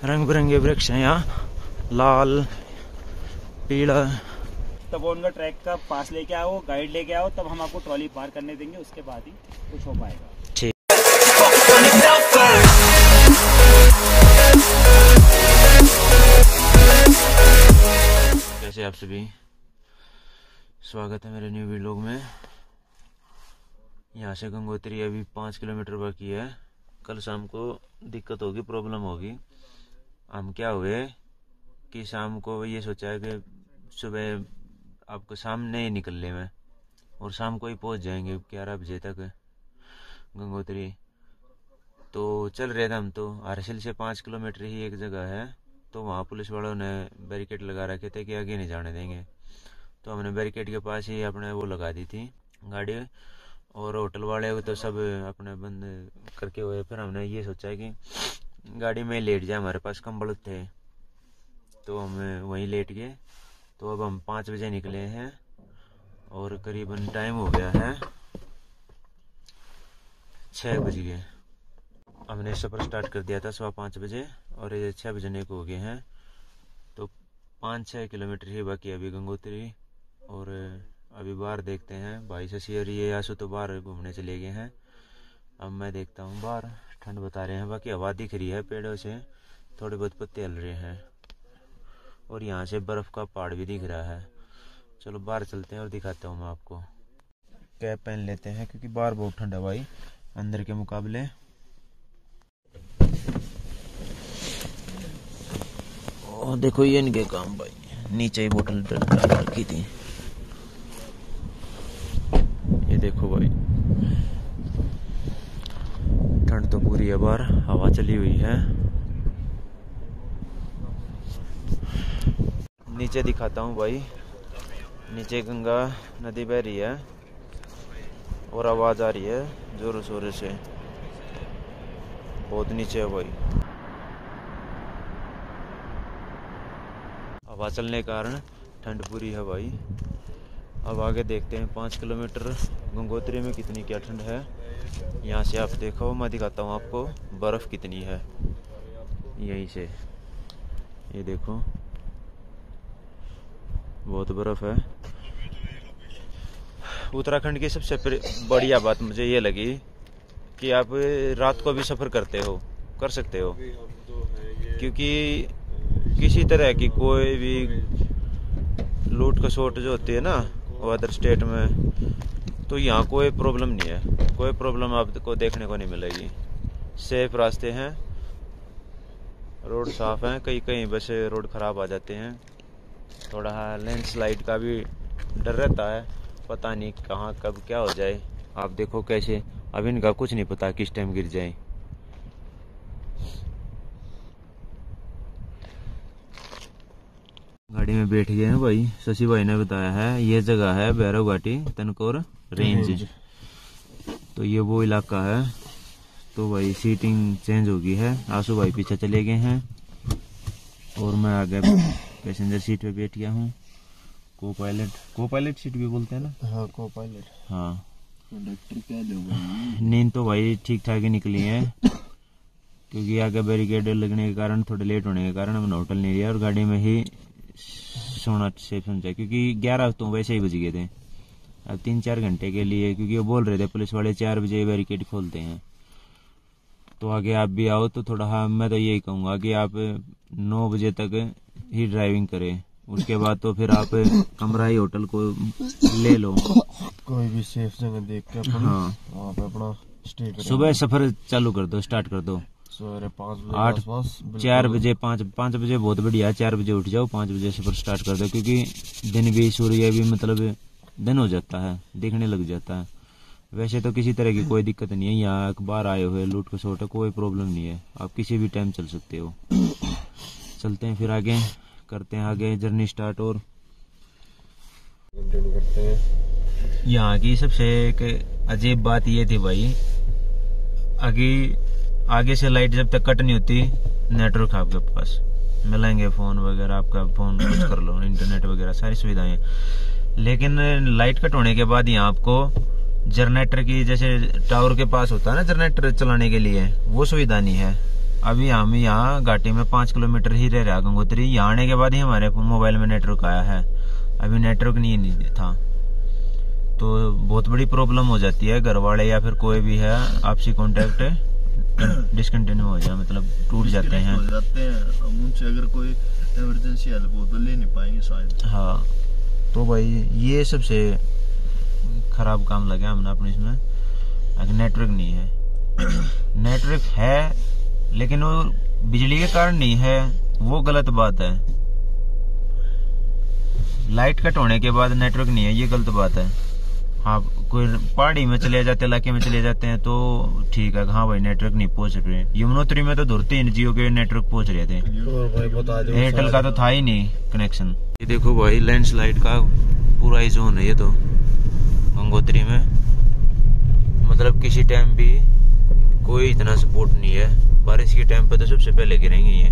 रंग बिरंगे वृक्ष हैं यहाँ, लाल पीला। तब वो उनका ट्रैक का पास लेके आओ, गाइड लेके आओ, तब हम आपको ट्रॉली पार करने देंगे, उसके बाद ही कुछ हो पाएगा। ठीक। कैसे आप सभी, स्वागत है मेरे न्यू वीडियो में। यहाँ से गंगोत्री अभी 5 किलोमीटर बाकी है। कल शाम को दिक्कत होगी, प्रॉब्लम होगी। हम क्या हुए कि शाम को ये सोचा है कि सुबह आपको शाम नहीं निकलने में, और शाम को ही पहुँच जाएंगे 11 बजे तक गंगोत्री। तो चल रहे थे हम, तो आरसिल से 5 किलोमीटर ही एक जगह है, तो वहाँ पुलिस वालों ने बैरिकेड लगा रखे थे कि आगे नहीं जाने देंगे। तो हमने बैरिकेड के पास ही अपने वो लगा दी थी गाड़ी, और होटल वाले तो सब अपने बंद करके हुए। फिर हमने ये सोचा है कि गाड़ी में लेट जाए, हमारे पास कंबल थे, तो हम वहीं लेट गए। तो अब हम 5 बजे निकले हैं और करीबन टाइम हो गया है 6 बज गए। हमने सफ़र स्टार्ट कर दिया था 5:15 बजे, और ये 6 बजने को हो गए हैं। तो 5-6 किलोमीटर ही बाकी अभी गंगोत्री। और अभी बाहर देखते हैं, भाई शशि और ये आंसू तो बाहर घूमने चले गए हैं। अब मैं देखता हूँ बाहर, ठंड बता रहे हैं, बाकी हवा दिख रही है, पेड़ों से थोड़े बहुत पत्ते हिल रहे हैं, और यहाँ से बर्फ़ का पहाड़ भी दिख रहा है। चलो बाहर चलते हैं और दिखाता हूँ मैं आपको। कैप पहन लेते हैं क्योंकि बाहर बहुत ठंड है भाई अंदर के मुकाबले। और देखो ये इनके काम भाई, नीचे ही बोतल डाल रखी थी। ये देखो भाई, ठंड तो पूरी है, बाहर हवा चली हुई है। नीचे दिखाता हूँ भाई, नीचे गंगा नदी बह रही है और आवाज़ आ रही है जोरों शोरों से, बहुत नीचे है भाई। हवा चलने के कारण ठंड पूरी है भाई। अब आगे देखते हैं 5 किलोमीटर गंगोत्री में कितनी क्या ठंड है। यहाँ से आप देखो, मैं दिखाता हूँ आपको बर्फ़ कितनी है। यहीं से ये देखो, बहुत बर्फ़ है। उत्तराखंड की सबसे बढ़िया बात मुझे ये लगी कि आप रात को भी सफ़र कर सकते हो, क्योंकि किसी तरह की कोई भी लूट खसोट जो होती है ना अदर स्टेट में, तो यहाँ कोई प्रॉब्लम नहीं है, कोई प्रॉब्लम आपको देखने को नहीं मिलेगी। सेफ रास्ते हैं, रोड साफ हैं, कहीं कहीं बस रोड ख़राब आ जाते हैं। थोड़ा लैंडस्लाइड का भी डर रहता है, पता नहीं कहाँ कब क्या हो जाए। आप देखो कैसे, अब इनका कुछ नहीं पता किस टाइम गिर जाए। गाड़ी में बैठ गए हैं भाई। शशि भाई ने बताया है ये जगह है भैरव घाटी तनकोर रेंज, तो ये वो इलाका है। तो भाई सीटिंग चेंज हो गई है, आंसू भाई पीछे चले गए हैं और मैं आगे पैसेंजर सीट पे बैठ गया हूँ। को पायलट सीट भी बोलते हैं ना। हाँ, को पायलट। हाँ, कंडक्टर क्या लोग। नींद तो भाई ठीक ठाक ही निकली है, क्योंकि आगे बैरिकेड लगने के कारण, थोड़े लेट होने के कारण हमने होटल नहीं लिया और गाड़ी में ही सोना सेफ समझा, क्योंकि 11 तो वैसे ही बज गए थे। अब 3-4 घंटे के लिए, क्योंकि वो बोल रहे थे पुलिस वाले 4 बजे बैरिकेड खोलते हैं। तो आगे आप भी आओ तो थोड़ा, हाँ मैं तो यही कहूँगा कि आप 9 बजे तक ही ड्राइविंग करें, उसके बाद तो फिर आप कमरा ही होटल को ले लो, कोई भी सेफ जगह देख के। हाँ, वहाँ पे अपना स्टे करें। सुबह सफर चालू कर दो, स्टार्ट कर दो। सवेरे 5 बजे 4 बजे 5 बजे बहुत बढ़िया, 4 बजे उठ जाओ, 5 बजे सफर स्टार्ट कर दो, क्योंकि दिन भी, सूर्य भी मतलब दिन हो जाता है, दिखने लग जाता है। वैसे तो किसी तरह की कोई दिक्कत नहीं है, यहाँ बाहर आए हुए लूट खसोट कोई प्रॉब्लम नहीं है, आप किसी भी टाइम चल सकते हो। चलते हैं फिर आगे, करते हैं आगे जर्नी स्टार्ट। और करते हैं। यहाँ की सबसे एक अजीब बात ये थी भाई, आगे से लाइट जब तक कट नहीं होती, नेटवर्क आपके पास मिलेंगे, फोन वगैरह आपका फोन कुछ कर लो, इंटरनेट वगैरह सारी सुविधाएं। लेकिन लाइट कट होने के बाद यहाँ आपको जनरेटर की, जैसे टावर के पास होता है ना जनरेटर चलाने के लिए, वो सुविधा नहीं है। अभी हम यहाँ घाटी में 5 किलोमीटर ही रह रहा गंगोत्री। यहाँ आने के बाद ही हमारे मोबाइल में नेटवर्क आया है, अभी नेटवर्क नहीं था। तो बहुत बड़ी प्रॉब्लम हो जाती है, घर वाले या फिर कोई भी है आपसी कांटेक्ट डिसकंटिन्यू हो जाए, मतलब टूट जाते हैं। उनसे अगर कोई इमरजेंसी हेल्प हो तो ले नहीं पाएंगे शायद। हाँ, तो भाई ये सबसे खराब काम लगा हमने अपने इसमें। अगर नेटवर्क नहीं है, नेटवर्क है लेकिन वो बिजली के कारण नहीं है, वो गलत बात है। लाइट कट होने के बाद नेटवर्क नहीं है, ये गलत बात है। हाँ, कोई पहाड़ी में चले जाते, इलाके में चले जाते हैं तो ठीक है, हाँ भाई नेटवर्क नहीं पहुंच रहे। यमुनोत्री में तो दूर 3 जियो के नेटवर्क पहुंच रहे थे, एयरटेल का तो था ही नहीं कनेक्शन। ये देखो भाई, लैंडस्लाइड का पूरा ही जोन है ये तो गंगोत्री में। मतलब किसी टाइम भी कोई इतना सपोर्ट नहीं है, बारिश के टाइम पे तो सबसे पहले गिरेंगे ये।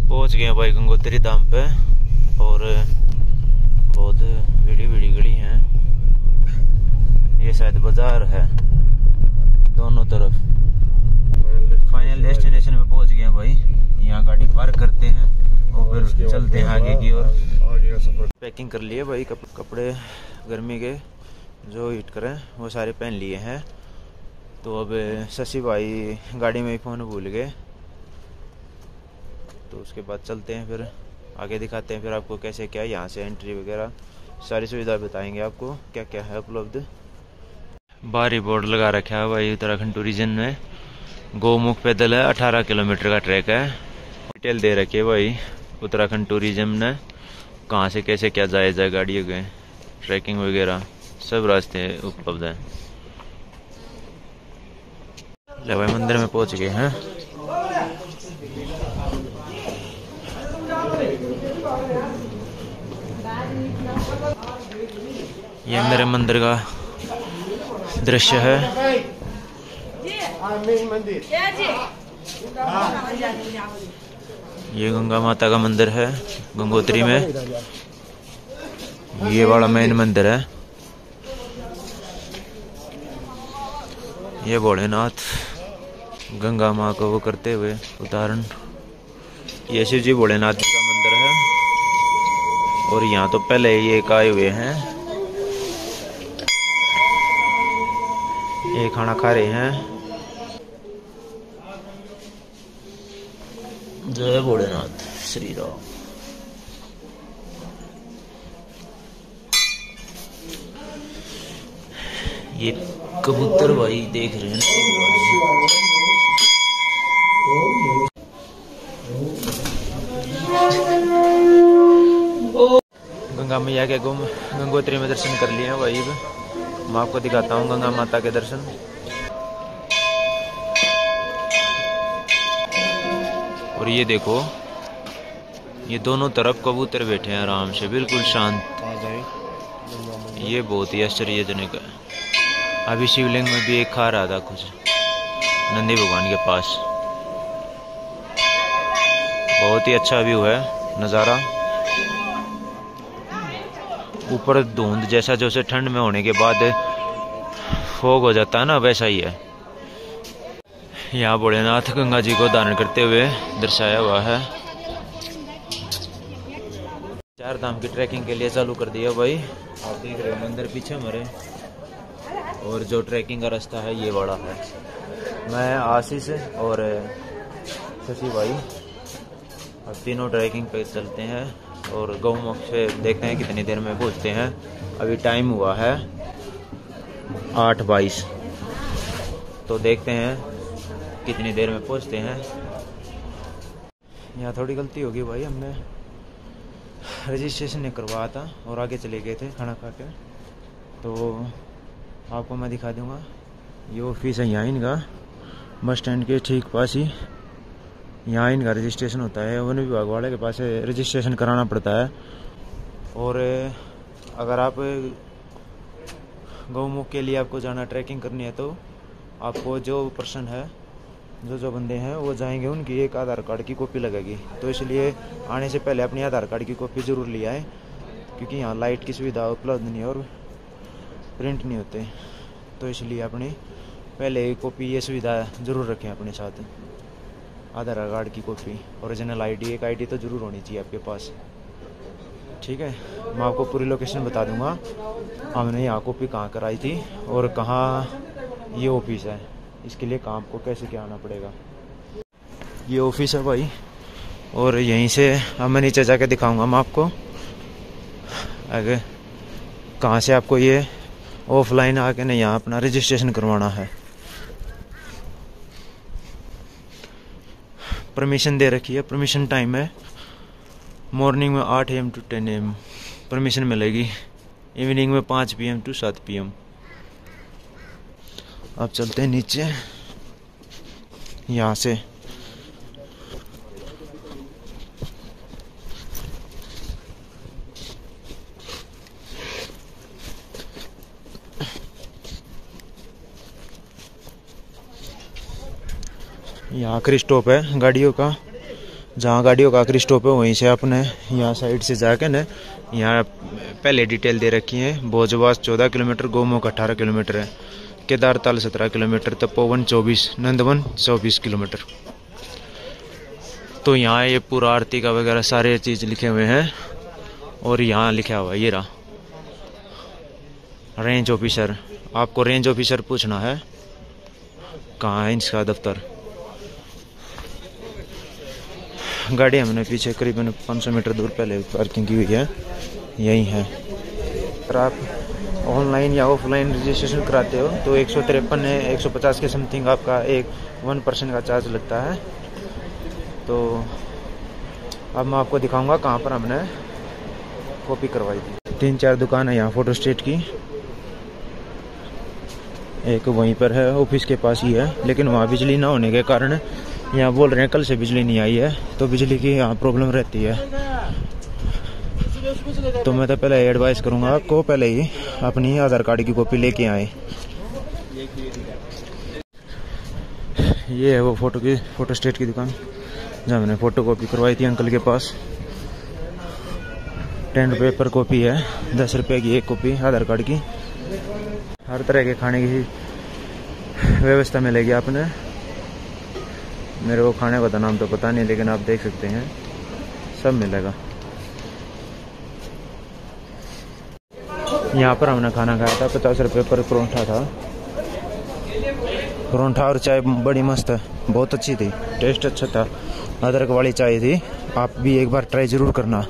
पहुंच गए भाई गंगोत्री धाम पे, और बहुत बड़ी गली है। ये शायद बाजार है दोनों तरफ। फाइनल डेस्टिनेशन पे पहुंच गए भाई। यहाँ गाड़ी पार्क करते हैं और फिर चलते हैं आगे की ओर। पैकिंग कर लिए भाई, कपड़े गर्मी के जो हीट करें वो सारे पहन लिए हैं। तो अब शशि भाई गाड़ी में ही फ़ोन भूल गए, तो उसके बाद चलते हैं, फिर आगे दिखाते हैं फिर आपको कैसे क्या यहाँ से एंट्री वगैरह सारी सुविधा बताएंगे आपको क्या क्या है उपलब्ध। बाहर ही बोर्ड लगा रखा है भाई, उत्तराखंड टूरिज्म में गौमुख पैदल है, 18 किलोमीटर का ट्रैक है। डिटेल दे रखी है भाई उत्तराखंड टूरिज्म ने, कहाँ से कैसे क्या जाया जाए गाड़ियों के, ट्रैकिंग वगैरह सब रास्ते उपलब्ध हैं। ले भाई मंदिर में पहुंच गए हैं। ये मेरे मंदिर का दृश्य है। ये गंगा माता का मंदिर है गंगोत्री में, ये वाला मेन मंदिर है। ये भोलेनाथ गंगा माँ को वो करते हुए उदाहरण। ये शिव जी भोलेनाथ जी का मंदिर है, और यहाँ तो पहले ये एक आए हुए हैं, ये खाना खा रहे हैं। जय भोलेनाथ श्री राम। ये कबूतर भाई देख रहे हैं, गंगा मैया के गंगोत्री में दर्शन कर लिए हैं भाई। मैं आपको दिखाता हूँ गंगा माता के दर्शन। और ये देखो, ये दोनों तरफ कबूतर बैठे हैं आराम से, बिल्कुल शांत। ये बहुत ही आश्चर्यजनक है। अभी शिवलिंग में भी एक खा रहा था कुछ, नंदी भगवान के पास। बहुत ही अच्छा व्यू है, नज़ारा। ऊपर धुंध जैसा, जैसे ठंड में होने के बाद फॉग हो जाता है ना, वैसा ही है। यहाँ भोलेनाथ गंगा जी को धारण करते हुए दर्शाया हुआ है। 4 धाम की ट्रैकिंग के लिए चालू कर दिया भाई। आप देख रहे हो मंदिर पीछे हमारे, और जो ट्रैकिंग का रास्ता है ये वाला है। मैं आशीष और शशि भाई अब तीनों ट्रैकिंग पे चलते हैं, और गौमुख से देखते हैं कितनी देर में पहुंचते हैं। अभी टाइम हुआ है 8:22, तो देखते हैं कितनी देर में पहुंचते हैं। यहाँ थोड़ी गलती होगी भाई, हमने रजिस्ट्रेशन नहीं करवाया था और आगे चले गए थे खाना खा के। तो आपको मैं दिखा दूंगा, ये ऑफिस है यहाँ इनका, बस स्टैंड के ठीक पास ही। यहाँ इनका रजिस्ट्रेशन होता है, वन विभाग वाले के पास रजिस्ट्रेशन कराना पड़ता है। और अगर आप गौमुख के लिए आपको जाना, ट्रैकिंग करनी है, तो आपको जो पर्सन है, जो बंदे हैं वो जाएंगे, उनकी एक आधार कार्ड की कॉपी लगेगी। तो इसलिए आने से पहले अपनी आधार कार्ड की कॉपी ज़रूर ले आए, क्योंकि यहाँ लाइट की सुविधा उपलब्ध नहीं है और प्रिंट नहीं होते। तो इसलिए अपनी पहले कॉपी ये सुविधा ज़रूर रखें अपने साथ। आधार कार्ड की कॉपी, ओरिजिनल आईडी, एक आईडी तो ज़रूर होनी चाहिए आपके पास। ठीक है, मैं आपको पूरी लोकेशन बता दूंगा। हमने यहाँ कॉपी कहाँ कराई थी और कहाँ ये ऑफिस है, इसके लिए कहाँ आपको कैसे क्या आना पड़ेगा। ये ऑफिस है भाई, और यहीं से अब मैं नीचे जाके दिखाऊंगा मैं आपको आगे कहाँ से आपको ये ऑफलाइन आके ना यहाँ अपना रजिस्ट्रेशन करवाना है। परमिशन दे रखी है, परमिशन टाइम है मॉर्निंग में 8 AM to 10 AM परमिशन मिलेगी, इवनिंग में 5 PM to 7 PM। अब चलते हैं नीचे यहाँ से। यहाँ आखिरी स्टॉप है गाड़ियों का, जहाँ गाड़ियों का आखिरी स्टॉप है वहीं से आपने यहाँ साइड से जाके न यहाँ पहले डिटेल दे रखी है। भोजवास 14 किलोमीटर, गोमुख 18 किलोमीटर है, केदारताल 17 किलोमीटर, तपोवन 24, नंदवन 24 किलोमीटर। तो यहाँ ये पूरा आरती का वगैरह सारे चीज़ लिखे हुए हैं। और यहाँ लिखा हुआ है ये रहा रेंज ऑफिसर। आपको रेंज ऑफिसर पूछना है कहाँ है इसका दफ्तर। गाड़ी हमने पीछे करीबन 500 मीटर दूर पहले पार्किंग की हुई है, यही है। अगर आप ऑनलाइन या ऑफलाइन रजिस्ट्रेशन कराते हो तो 153 है, 150 के समथिंग आपका 1% का चार्ज लगता है। तो अब मैं आपको दिखाऊंगा कहाँ पर हमने कॉपी करवाई थी। 3-4 दुकान है यहाँ फोटो स्टेट की, एक वहीं पर है ऑफिस के पास ही है, लेकिन वहाँ बिजली ना होने के कारण यहाँ बोल रहे हैं कल से बिजली नहीं आई है, तो बिजली की यहाँ प्रॉब्लम रहती है। तो मैं तो पहले एडवाइस करूँगा आपको पहले ही अपनी आधार कार्ड की कॉपी लेके आए। ये है वो फोटो स्टेट की दुकान जहाँ मैंने फ़ोटो कॉपी करवाई थी अंकल के पास। 10 रुपये पर कॉपी है, 10 रुपये की एक कॉपी आधार कार्ड की। हर तरह के खाने की व्यवस्था मिलेगी आपने। मेरे को खाने का तो नाम तो पता नहीं, लेकिन आप देख सकते हैं सब मिलेगा। यहाँ पर हमने खाना खाया था, 50 रुपये पर परोंठा था। परोंठा और चाय बड़ी मस्त है, बहुत अच्छी थी, टेस्ट अच्छा था। अदरक वाली चाय थी, आप भी एक बार ट्राई ज़रूर करना।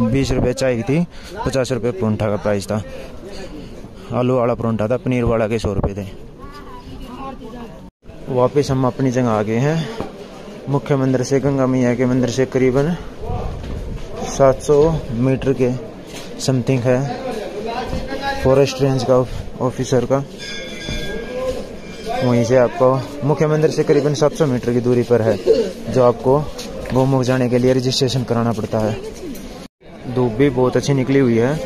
20 रुपये चाय थी, 50 रुपये परोंठा का प्राइस था। आलू वाला परोंठा था, पनीर वाला के 100 रुपये थे। वापस हम अपनी जगह आ गए हैं। मुख्य मंदिर से, गंगा मैया के मंदिर से करीबन 700 मीटर के समथिंग है फॉरेस्ट रेंज का ऑफिसर का। वहीं से आपको मुख्य मंदिर से करीबन 700 मीटर की दूरी पर है, जो आपको गोमुख जाने के लिए रजिस्ट्रेशन कराना पड़ता है। धूप भी बहुत अच्छी निकली हुई है,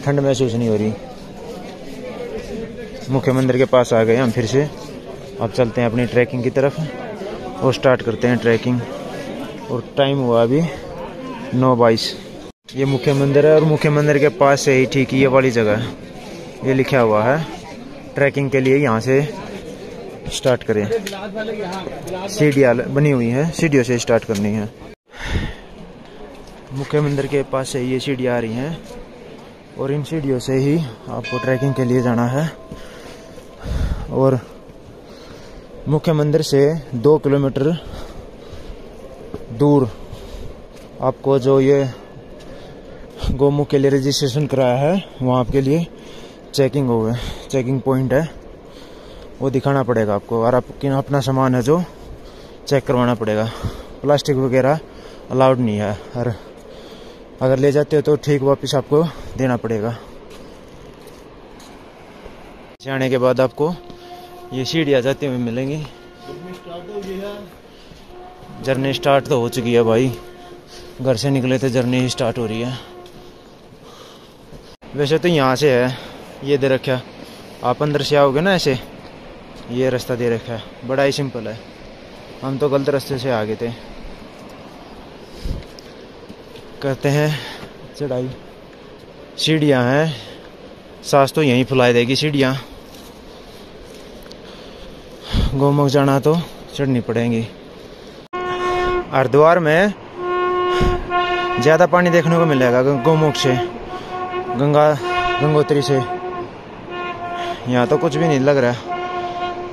ठंड महसूस नहीं हो रही। मुख्य मंदिर के पास आ गए हम फिर से। अब चलते हैं अपनी ट्रैकिंग की तरफ और स्टार्ट करते हैं ट्रैकिंग। और टाइम हुआ अभी 9:22। ये मुख्य मंदिर है और मुख्य मंदिर के पास से ही ठीक ये वाली जगह है, ये लिखा हुआ है ट्रैकिंग के लिए यहाँ से स्टार्ट करें। सीढ़ियाँ बनी हुई हैं, सीढ़ियों से स्टार्ट करनी है। मुख्य मंदिर के पास से ये सीढ़ियाँ आ रही हैं और इन सीढ़ियों से ही आपको ट्रैकिंग के लिए जाना है। और मुख्य मंदिर से 2 किलोमीटर दूर आपको जो ये गोमुख के लिए रजिस्ट्रेशन कराया है, वहाँ आपके लिए चेकिंग पॉइंट है, वो दिखाना पड़ेगा आपको। और आपके अपना सामान है जो चेक करवाना पड़ेगा। प्लास्टिक वगैरह अलाउड नहीं है, और अगर ले जाते हो तो ठीक वापस आपको देना पड़ेगा। जाने के बाद आपको ये सीढ़ियाँ जाते हुए मिलेंगी। जर्नी स्टार्ट तो हो चुकी है भाई, घर से निकले थे, जर्नी स्टार्ट हो रही है। वैसे तो यहाँ से है, ये दे रखा, आप अंदर से आओगे ना ऐसे, ये रास्ता दे रखा है, बड़ा ही सिंपल है। हम तो गलत रास्ते से आ गए थे। करते हैं चढ़ाई। सीढ़ियाँ हैं, सांस तो यहीं फुला देगी सीढ़ियाँ। गोमुख जाना तो चढ़नी पड़ेंगी। हरिद्वार में ज़्यादा पानी देखने को मिलेगा गौमुख से, गंगोत्री से। यहाँ तो कुछ भी नहीं लग रहा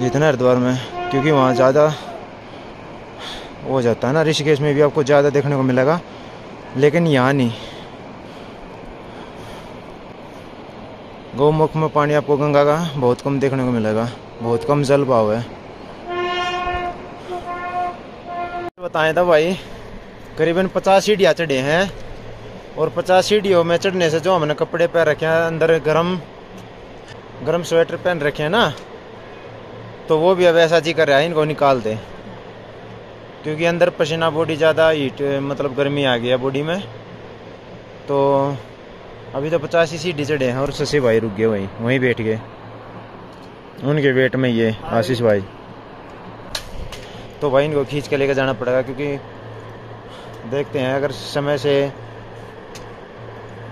जितना हरिद्वार में, क्योंकि वहाँ ज़्यादा हो जाता है ना। ऋषिकेश में भी आपको ज़्यादा देखने को मिलेगा, लेकिन यहाँ नहीं। गौमुख में पानी आपको गंगा का बहुत कम देखने को मिलेगा, बहुत कम जल भाव है। बताएं था भाई, करीबन 50 सीढ़ियाँ चढ़े हैं, और 50 सीढ़ियों में चढ़ने से जो हमने कपड़े पहन रखे हैं, अंदर गरम स्वेटर पहन रखे हैं ना, तो वो भी अब ऐसा जी कर रहा है इनको निकाल दे, क्योंकि अंदर पसीना, बॉडी ज़्यादा हीट, मतलब गर्मी आ गया बॉडी में। तो अभी तो 50 ही सीढ़ी चढ़े हैं, और शशि भाई रुक गए वहीं बैठ गए, उनके वेट में ये आशीष भाई। तो भाई इनको खींच के लेकर जाना पड़ेगा, क्योंकि देखते हैं अगर समय से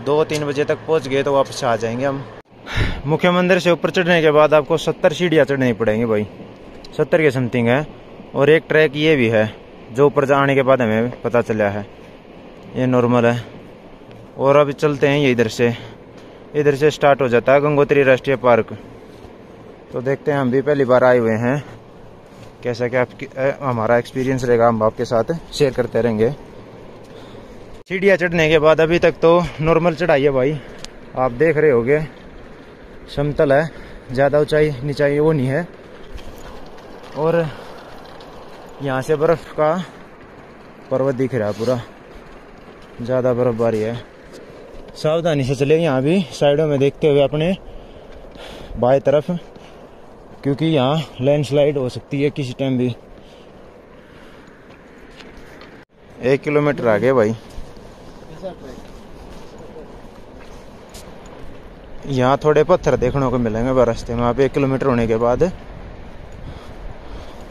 2-3 बजे तक पहुंच गए तो वापस आ जाएंगे हम। मुख्य मंदिर से ऊपर चढ़ने के बाद आपको 70 सीढ़ियाँ चढ़नी पड़ेंगी भाई, 70 के समथिंग है। और एक ट्रैक ये भी है जो ऊपर जाने के बाद हमें पता चला है, ये नॉर्मल है। और अभी चलते हैं ये इधर से स्टार्ट हो जाता है गंगोत्री राष्ट्रीय पार्क। तो देखते हैं, हम भी पहली बार आए हुए हैं, कैसा क्या हमारा एक्सपीरियंस रहेगा, हम आपके साथ शेयर करते रहेंगे। सीढ़ियाँ चढ़ने के बाद अभी तक तो नॉर्मल चढ़ाई है भाई, आप देख रहे होगे, समतल है, ज़्यादा ऊंचाई नीचाई वो नहीं है। और यहाँ से बर्फ़ का पर्वत दिख रहा है पूरा, ज़्यादा बर्फबारी है। सावधानी से चले यहाँ भी, साइडों में देखते हुए अपने बाएं तरफ, क्योंकि यहाँ लैंडस्लाइड हो सकती है किसी टाइम भी। 1 किलोमीटर आगे भाई, यहाँ थोड़े पत्थर देखने को मिलेंगे रास्ते में, आप 1 किलोमीटर होने के बाद।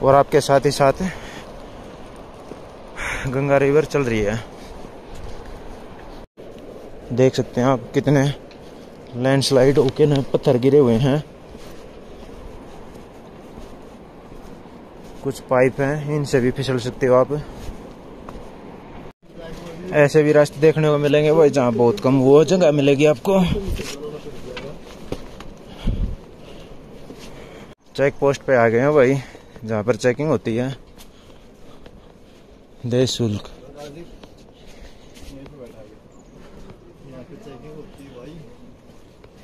और आपके साथ ही साथ गंगा रिवर चल रही है, देख सकते हैं आप कितने लैंडस्लाइड होके ना पत्थर गिरे हुए हैं। कुछ पाइप हैं, इनसे भी फिसल सकते हो आप। ऐसे भी रास्ते देखने को मिलेंगे भाई, जहाँ बहुत कम वो जगह मिलेगी आपको। चेक पोस्ट पे आ गए हैं भाई, जहाँ पर चेकिंग होती है, देश शुल्क।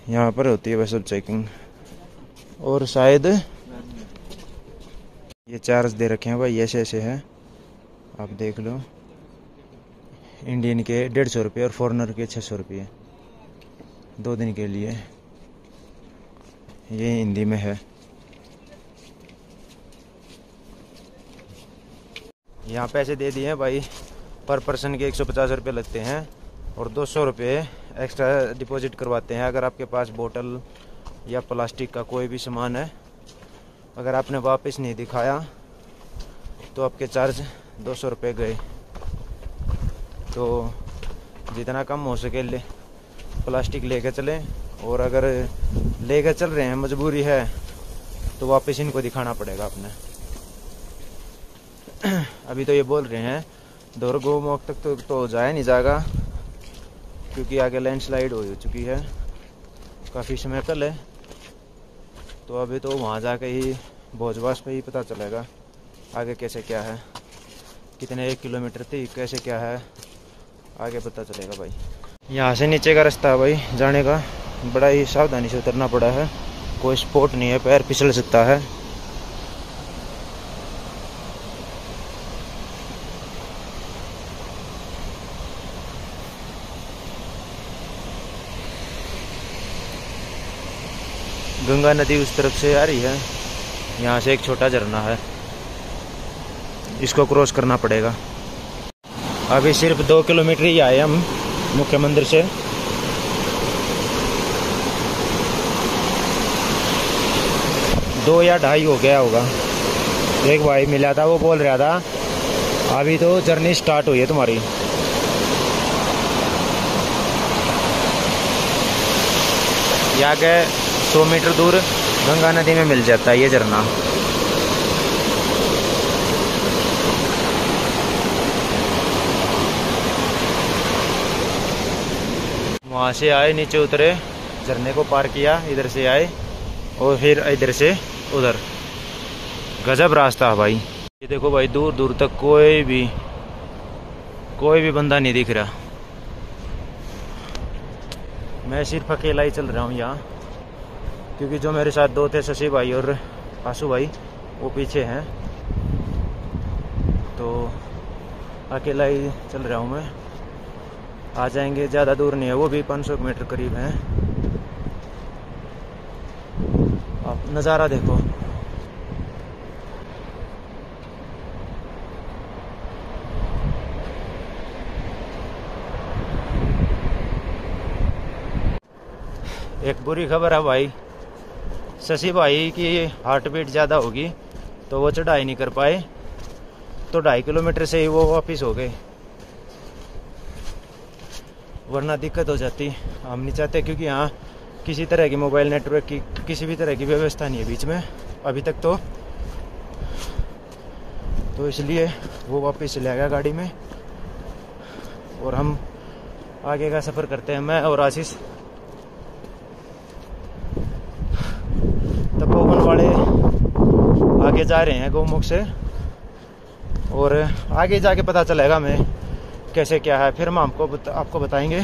यहाँ पर होती है वैसे चेकिंग, और शायद ये चार्ज दे रखे हैं भाई, ऐसे है, आप देख लो। इंडियन के 150 रुपये और फॉरेनर के 600 रुपये 2 दिन के लिए। ये हिंदी में है। यहाँ पैसे दे दिए हैं भाई, पर पर्सन के 150 रुपये लगते हैं, और 200 रुपये एक्स्ट्रा डिपॉजिट करवाते हैं अगर आपके पास बोतल या प्लास्टिक का कोई भी सामान है। अगर आपने वापस नहीं दिखाया तो आपके चार्ज 200 रुपये गए। तो जितना कम हो सके प्लास्टिक लेकर चलें, और अगर लेकर चल रहे हैं मजबूरी है तो वापस इनको दिखाना पड़ेगा अपने। अभी तो ये बोल रहे हैं दौर गौमुख तक तो जाया नहीं जाएगा, क्योंकि आगे लैंडस्लाइड हो चुकी है काफ़ी समय पहले। तो अभी तो वहाँ जाके ही भोजवास पे ही पता चलेगा आगे कैसे क्या है, कितने 1 किलोमीटर थी, कैसे क्या है, आगे पता चलेगा भाई। यहाँ से नीचे का रास्ता है भाई जाने का, बड़ा ही सावधानी से उतरना पड़ा है, कोई स्पॉट नहीं है, पैर फिसल सकता है। गंगा नदी उस तरफ से आ रही है, यहाँ से एक छोटा झरना है, इसको क्रॉस करना पड़ेगा। अभी सिर्फ 2 किलोमीटर ही आए हम मुख्य मंदिर से। दो या 2.5 हो गया होगा। एक भाई मिला था, वो बोल रहा था अभी तो जर्नी स्टार्ट हुई है तुम्हारी। यहाँ के 100 मीटर दूर गंगा नदी में मिल जाता है ये झरना। वहाँ से आए, नीचे उतरे, झरने को पार किया, इधर से आए और फिर इधर से उधर। गजब रास्ता है भाई। ये देखो भाई, दूर दूर तक कोई भी बंदा नहीं दिख रहा। मैं सिर्फ अकेला ही चल रहा हूँ यहाँ, क्योंकि जो मेरे साथ दो थे, शशि भाई और आशु भाई, वो पीछे हैं, तो अकेला ही चल रहा हूँ मैं। आ जाएंगे, ज़्यादा दूर नहीं है, वो भी 500 मीटर करीब है। आप नज़ारा देखो। एक बुरी खबर है भाई, शशि भाई की हार्ट बीट ज़्यादा होगी तो वो चढ़ाई नहीं कर पाए, तो 2.5 किलोमीटर से ही वो वापस हो गए, वरना दिक्कत हो जाती। हम नहीं चाहते, क्योंकि यहाँ किसी तरह की मोबाइल नेटवर्क की किसी भी तरह की व्यवस्था नहीं है बीच में अभी तक, तो इसलिए वो वापस चले गया गाड़ी में और हम आगे का सफ़र करते हैं। मैं और आशीष तपोवन वाले आगे जा रहे हैं गौमुख से, और आगे जाके पता चलेगा मैं कैसे क्या है, फिर हम आपको बताएंगे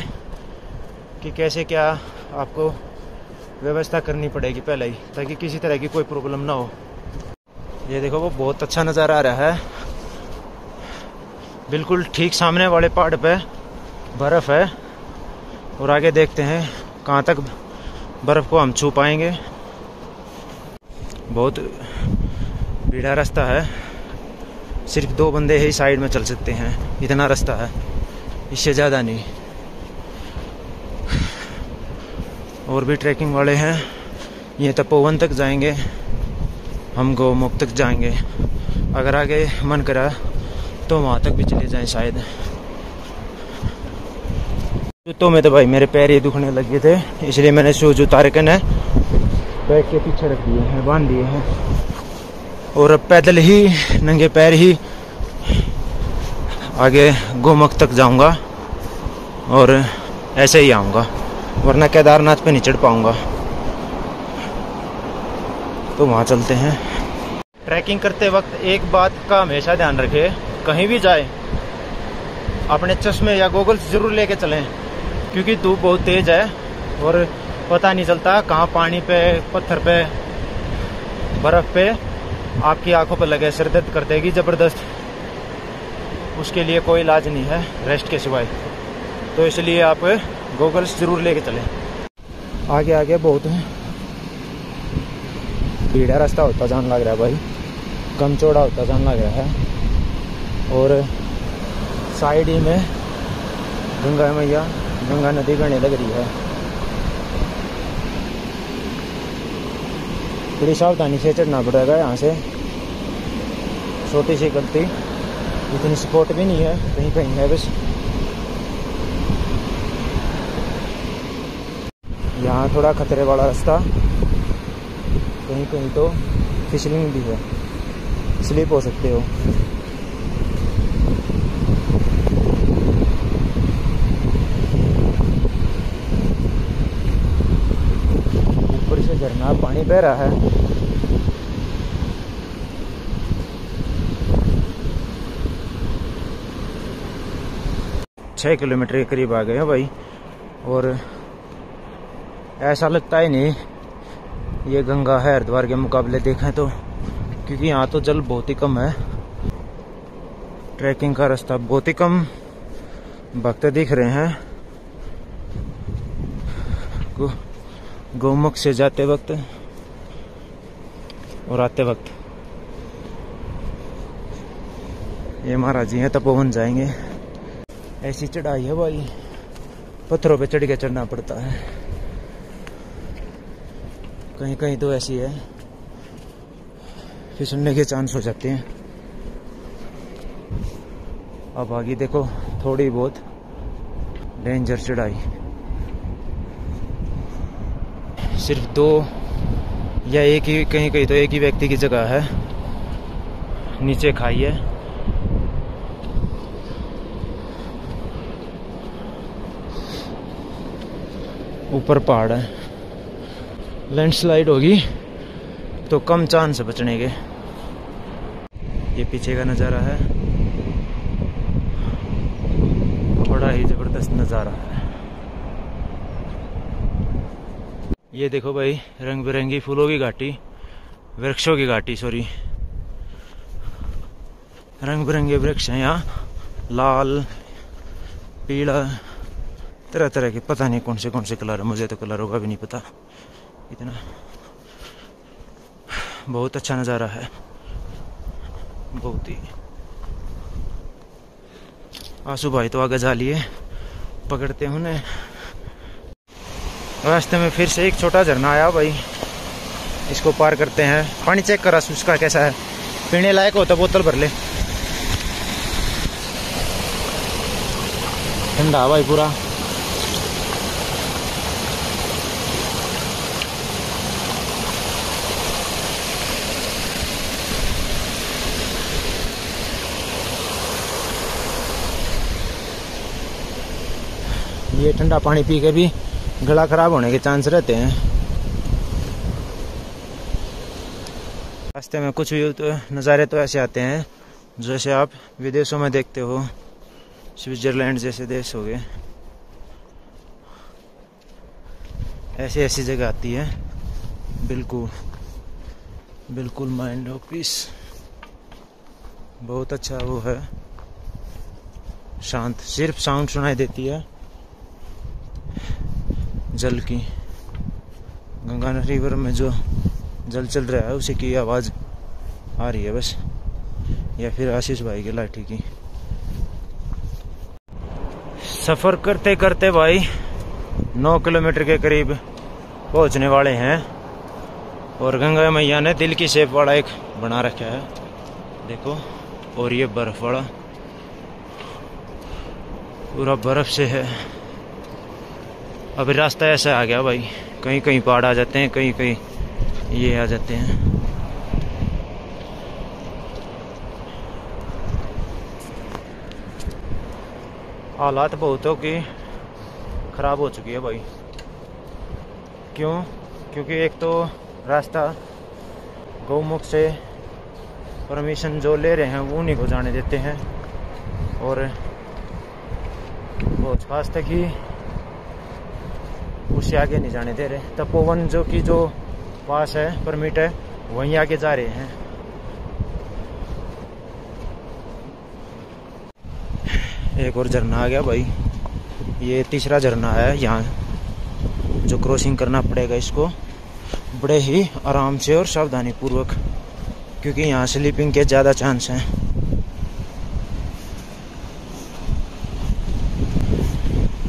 कि कैसे क्या आपको व्यवस्था करनी पड़ेगी पहले ही, ताकि किसी तरह की कोई प्रॉब्लम ना हो। ये देखो, वो बहुत अच्छा नज़ारा आ रहा है। बिल्कुल ठीक सामने वाले पहाड़ पे बर्फ़ है, और आगे देखते हैं कहाँ तक बर्फ़ को हम छू पाएंगे। बहुत भीड़ा रास्ता है, सिर्फ 2 बंदे ही साइड में चल सकते हैं, इतना रास्ता है, इससे ज़्यादा नहीं। और भी ट्रैकिंग वाले हैं, ये तपोवन तक जाएंगे, हम गौमुख तक जाएंगे, अगर आगे मन करा तो वहाँ तक भी चले जाएं शायद। जूतों में तो भाई मेरे पैर ही दुखने लगे थे, इसलिए मैंने शूज उतार के न बैग के पीछे रख दिए हैं, बांध दिए हैं, और अब पैदल ही नंगे पैर ही आगे गौमुख तक जाऊंगा और ऐसे ही आऊँगा, वरना केदारनाथ पे नहीं चढ़ पाऊँगा। तो वहाँ चलते हैं। ट्रैकिंग करते वक्त एक बात का हमेशा ध्यान रखें, कहीं भी जाए अपने चश्मे या गोगल्स जरूर लेके चलें, क्योंकि धूप बहुत तेज है और पता नहीं चलता कहाँ पानी पे, पत्थर पे, बर्फ़ पे आपकी आंखों पर लगे, सिर दर्द कर देगी ज़बरदस्त। उसके लिए कोई इलाज नहीं है रेस्ट के सिवाय, तो इसलिए आप गोगल्स जरूर लेके चलें। आगे आगे बहुत भीड़ा रास्ता होता जान लग रहा है भाई, कम चौड़ा होता जान लग रहा है, और साइड ही में गंगा मैया, गंगा नदी बहने लग रही है। थोड़ी सावधानी से चढ़ना पड़ेगा यहाँ से, छोटी सी गलती, इतनी सपोर्ट भी नहीं है, कहीं कहीं है बस। यहाँ थोड़ा खतरे वाला रास्ता, कहीं कहीं तो फिसलिंग भी है, स्लिप हो सकते हो। ऊपर से झरना पानी बह रहा है। 6 किलोमीटर के करीब आ गए हैं भाई, और ऐसा लगता ही नहीं ये गंगा है हरिद्वार के मुकाबले देखें तो, क्योंकि यहाँ तो जल बहुत ही कम है, ट्रैकिंग का रास्ता बहुत ही कम भक्त दिख रहे हैं। गौमुख से जाते वक्त और आते वक्त। ये महाराज जी हैं, तपोवन जाएंगे। ऐसी चढ़ाई है भाई, पत्थरों पे चढ़ के चढ़ना पड़ता है, कहीं कहीं तो ऐसी है फिसलने के चांस हो जाते हैं। अब आगे देखो थोड़ी बहुत डेंजर चढ़ाई, सिर्फ 2 या एक ही, कहीं कहीं तो एक ही व्यक्ति की जगह है, नीचे खाई है। ऊपर पहाड़ है, लैंडस्लाइड होगी तो कम चांस है बचने के। ये पीछे का नज़ारा है, बड़ा ही ज़बरदस्त नज़ारा है। ये देखो भाई, रंग बिरंगी फूलों की घाटी, वृक्षों की घाटी, सॉरी, रंग बिरंगे वृक्ष हैं यहाँ, लाल, पीला, तरह तरह के, पता नहीं कौन से कलर है, मुझे तो कलरों का भी नहीं पता इतना। बहुत अच्छा नज़ारा है, बहुत ही। आंसू भाई तो आगे जा लिए, पकड़ते हैं उन्हें। रास्ते में फिर से एक छोटा झरना आया भाई, इसको पार करते हैं। पानी चेक करा उसका कैसा है, पीने लायक हो तो बोतल भर ले। ठंडा भाई पूरा। ये ठंडा पानी पी के भी गला खराब होने के चांस रहते हैं। रास्ते में कुछ भी तो नज़ारे तो ऐसे आते हैं जैसे आप विदेशों में देखते हो, स्विट्जरलैंड जैसे देश हो गए, ऐसी ऐसी जगह आती है। बिल्कुल बिल्कुल माइंड ऑफ पीस, बहुत अच्छा वो है, शांत, सिर्फ साउंड सुनाई देती है जल की। गंगा रिवर में जो जल चल रहा है उसी की आवाज़ आ रही है बस, या फिर आशीष भाई की लाठी की। सफ़र करते करते भाई 9 किलोमीटर के करीब पहुंचने वाले हैं, और गंगा मैया ने दिल की शेप वाला एक बना रखा है, देखो। और ये बर्फ वाला पूरा बर्फ से है। अभी रास्ता ऐसा आ गया भाई, कहीं कहीं पहाड़ आ जाते हैं, कहीं कहीं ये आ जाते हैं। हालात बहुतों की खराब हो चुकी है भाई। क्यों? क्योंकि एक तो रास्ता गौमुख से परमिशन जो ले रहे हैं वो उन्हीं को जाने देते हैं, और बहुत खास तक ही उससे आगे नहीं जाने दे रहे। तपोवन जो कि जो पास है, परमिट है, वहीं आगे जा रहे हैं। एक और झरना आ गया भाई, ये तीसरा झरना है यहाँ, जो क्रॉसिंग करना पड़ेगा इसको बड़े ही आराम से और सावधानी पूर्वक, क्योंकि यहाँ स्लिपिंग के ज़्यादा चांस हैं।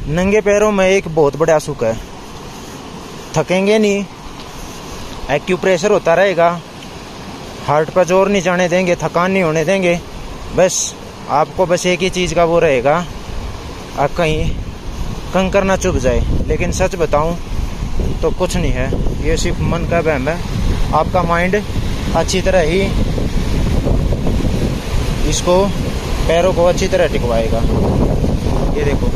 नंगे पैरों में एक बहुत बड़ा सुख है, थकेंगे नहीं, एक्यूप्रेशर होता रहेगा, हार्ट पर जोर नहीं जाने देंगे, थकान नहीं होने देंगे। बस आपको बस एक ही चीज़ का वो रहेगा, आप कहीं कंकर ना चुभ जाए। लेकिन सच बताऊं तो कुछ नहीं है, ये सिर्फ मन का वहम है। आपका माइंड अच्छी तरह ही इसको, पैरों को अच्छी तरह टिकवाएगा। ये देखो,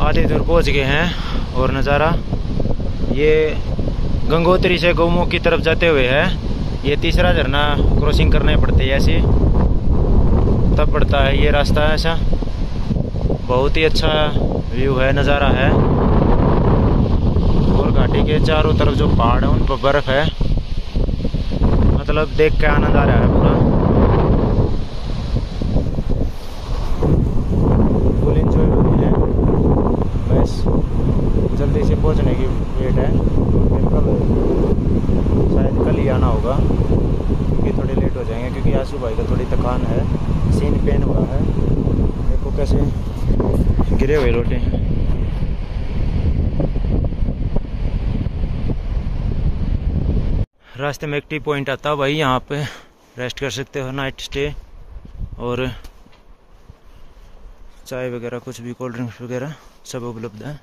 आधे दूर पहुंच गए हैं, और नज़ारा ये गंगोत्री से गौमुख की तरफ जाते हुए है। ये तीसरा झरना क्रॉसिंग करने पड़ते हैं ऐसे, तब पड़ता है ये रास्ता ऐसा। बहुत ही अच्छा व्यू है, नज़ारा है, और घाटी के चारों तरफ जो पहाड़ है उन पर बर्फ़ है, मतलब देख के आनंद आ रहा है पूरा। फुल एंजॉय हो रही है। बस जल्दी से पहुंचने की वेट है, शायद कल ही आना होगा, क्योंकि थोड़े लेट हो जाएंगे, क्योंकि आंसू भाई का थोड़ी थकान है, सीन पेन हुआ है। देखो कैसे गिरे हुए लोटे हैं। रास्ते में एक टी पॉइंट आता है भाई, यहाँ पे रेस्ट कर सकते हो, नाइट स्टे, और चाय वगैरह, कुछ भी कोल्ड ड्रिंक्स वगैरह सब उपलब्ध है।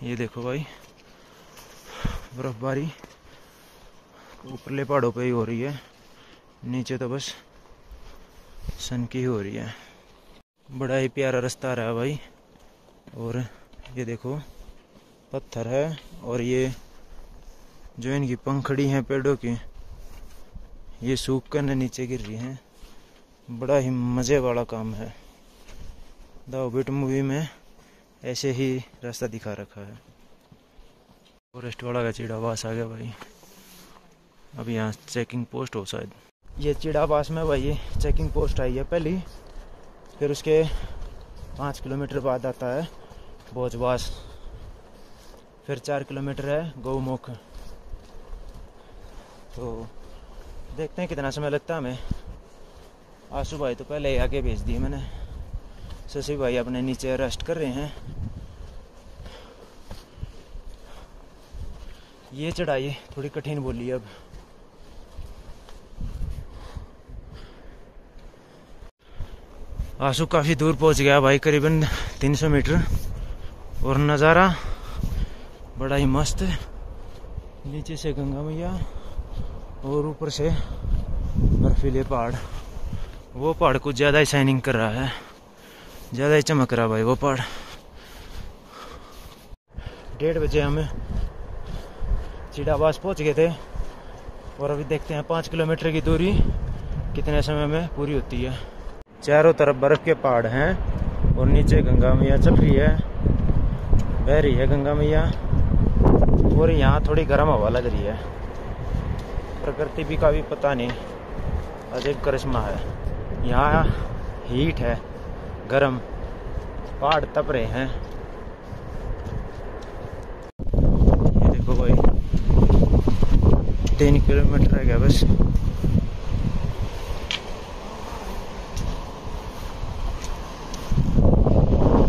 ये देखो भाई, बर्फबारी ऊपरले पहाड़ों पे ही हो रही है, नीचे तो बस सन की हो रही है। बड़ा ही प्यारा रास्ता रहा है भाई। और ये देखो पत्थर है और ये जो इनकी पंखड़ी हैं पेड़ों की ये सूख कर नीचे गिर रही हैं। बड़ा ही मज़े वाला काम है। द हॉबिट मूवी में ऐसे ही रास्ता दिखा रखा है। फॉरेस्ट वाला का चिड़ावास आ गया भाई। अब यहाँ चेकिंग पोस्ट हो शायद। ये चिड़ावास में भाई चेकिंग पोस्ट आई है पहली, फिर उसके 5 किलोमीटर बाद आता है भोजवास, फिर 4 किलोमीटर है गौमुख। तो देखते हैं कितना समय लगता है हमें। आशु भाई तो पहले ही आगे भेज दिए मैंने। शशि भाई अपने नीचे रेस्ट कर रहे हैं। ये चढ़ाई थोड़ी कठिन बोली अब। आशु काफ़ी दूर पहुंच गया भाई, करीबन 300 मीटर। और नज़ारा बड़ा ही मस्त। नीचे से गंगा मैया और ऊपर से बर्फीले पहाड़। वो पहाड़ कुछ ज़्यादा ही शाइनिंग कर रहा है, ज़्यादा ही चमक रहा भाई वो पहाड़। 1:30 बजे हम चिड़ावास पहुंच गए थे और अभी देखते हैं 5 किलोमीटर की दूरी कितने समय में पूरी होती है। चारों तरफ बर्फ के पहाड़ हैं और नीचे गंगा मैया चल रही है, बह रही है गंगा मैया। और यहाँ थोड़ी गर्म हवा लग रही है। प्रकृति भी का भी पता नहीं अजीब करिश्मा है। यहाँ हीट है, गर्म, पहाड़ तप रहे हैं। ये देखो भाई 3 किलोमीटर रह गया बस।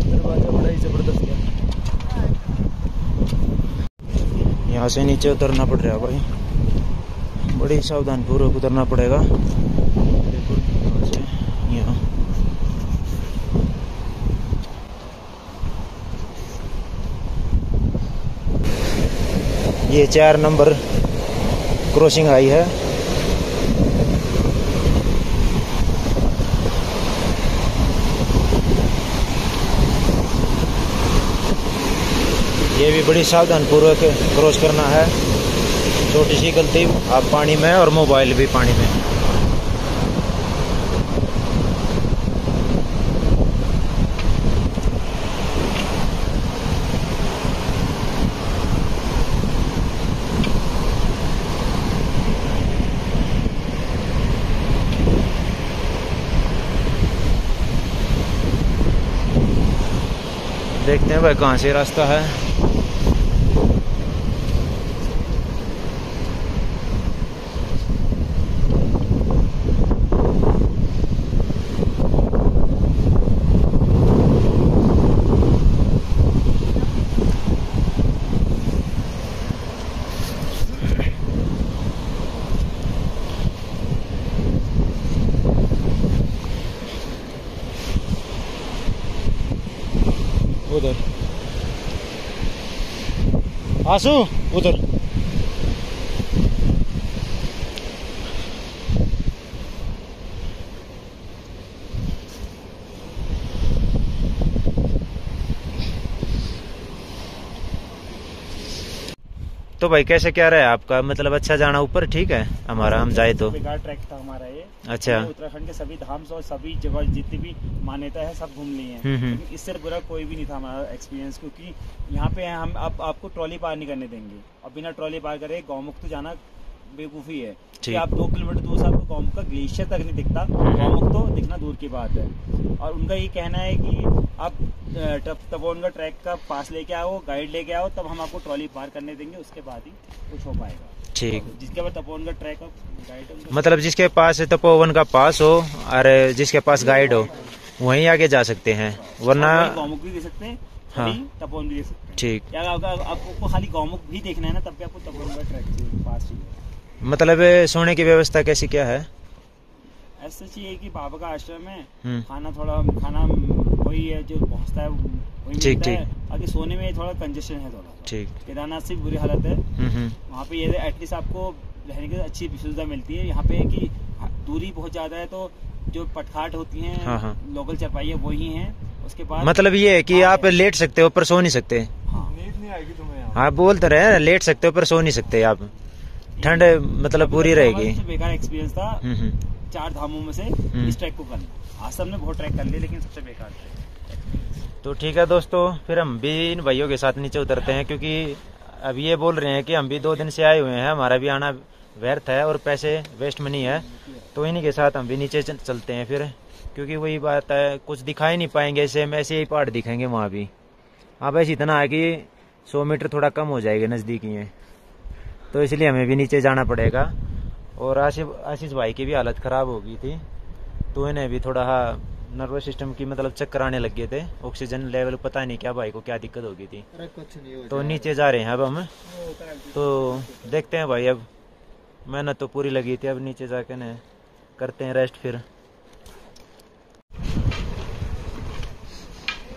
दरवाजा बड़ा ही जबरदस्त है। यहाँ से नीचे उतरना पड़ रहा है भाई, बड़ी सावधान पूर्वक उतरना पड़ेगा। यहाँ ये 4 नंबर क्रॉसिंग आई है। ये भी बड़ी सावधान पूर्वक क्रॉस करना है। छोटी सी गलती आप पानी में और मोबाइल भी पानी में। देखते हैं भाई कहाँ से रास्ता है। उधर आसू उधर। तो भाई कैसे क्या रहा है आपका, मतलब अच्छा जाना ऊपर ठीक है हमारा, हम जाए तो। बेकार ट्रैक था हमारा ये। अच्छा। उत्तराखंड के सभी धाम और सभी जगह जितनी भी मान्यता है सब घूम ली है। लेकिन इससे बुरा कोई भी नहीं था हमारा एक्सपीरियंस, क्योंकि यहाँ पे हम आपको ट्रॉली पार नहीं करने देंगे और बिना ट्रॉली पार करे गौमुख तो जाना बेवकूफ़ी है कि आप 2 किलोमीटर दूर से आपको गौमुख का ग्लेशियर तक नहीं दिखता, गौमुख तो दिखना दूर की बात है। और उनका ये कहना है कि आप तपोवन का ट्रैक का पास लेके आओ, गाइड लेके आओ, तब हम आपको ट्रॉली पार करने देंगे, उसके बाद ही कुछ हो पाएगा। ठीक। जिसके बाद तपोवन का ट्रैक गाइड, मतलब जिसके पास तपोवन का पास हो और जिसके पास गाइड हो वहीं आगे जा सकते हैं, वरना गौमुख भी दे सकते हैं। हाँ। तपोवन भी दे सकते हैं। ठीक। या आपको खाली गौमुख भी देखना है ना, तब भी आपको तपोवन का ट्रैक चाहिए, पास चाहिए। मतलब सोने की व्यवस्था कैसी क्या है? ऐसा चाहिए कि बाबा का आश्रम है, खाना खाना वही है जो पहुंचता है वही मिलता है। बाकी सोने में थोड़ा कंजेशन है थोड़ा। ठीक। केदारनाथ से बुरी हालत है। वहाँ पे ये एटलीस्ट आपको रहने की अच्छी सुविधा मिलती है। यहाँ पे कि दूरी बहुत ज्यादा है तो जो पटखाट होती हैं, हाँ, हाँ। लोकल चरपाई वही हैं। उसके बाद मतलब ये है कि आप लेट सकते हो पर सो नहीं सकते। नींद नहीं आएगी तुम्हें। आप बोलते रहे लेट सकते हो पर सो नहीं सकते आप, ठंड मतलब पूरी रहेगी। सबसे बेकार एक्सपीरियंस था 4 धामों में से हम्म। इस ट्रैक को करना। आज सबने बहुत ट्रैक कर लिए लेकिन सबसे बेकार ट्रैक। तो ठीक है दोस्तों, फिर हम भी इन भाइयों के साथ नीचे उतरते हैं, क्योंकि अब ये बोल रहे हैं कि हम भी 2 दिन से आए हुए हैं, हमारा भी आना व्यर्थ है और पैसे वेस्ट मनी है। तो इन्हीं के साथ हम भी नीचे चलते हैं फिर, क्योंकि वही बात है, कुछ दिखाई नहीं पाएंगे ऐसे ही पहाड़ दिखेंगे वहाँ भी। अब ऐसे इतना है कि 100 मीटर थोड़ा कम हो जाएगा नज़दीकी है, तो इसलिए हमें भी नीचे जाना पड़ेगा। और आशीष भाई की भी हालत ख़राब हो गई थी, तो इन्हें भी थोड़ा नर्वस सिस्टम की मतलब चक्कर आने लग गए थे, ऑक्सीजन लेवल पता नहीं क्या भाई को क्या दिक्कत हो गई थी। तो नीचे जा रहे हैं अब हम, तो देखते हैं भाई, अब मेहनत तो पूरी लगी थी, अब नीचे जाके न करते हैं रेस्ट। फिर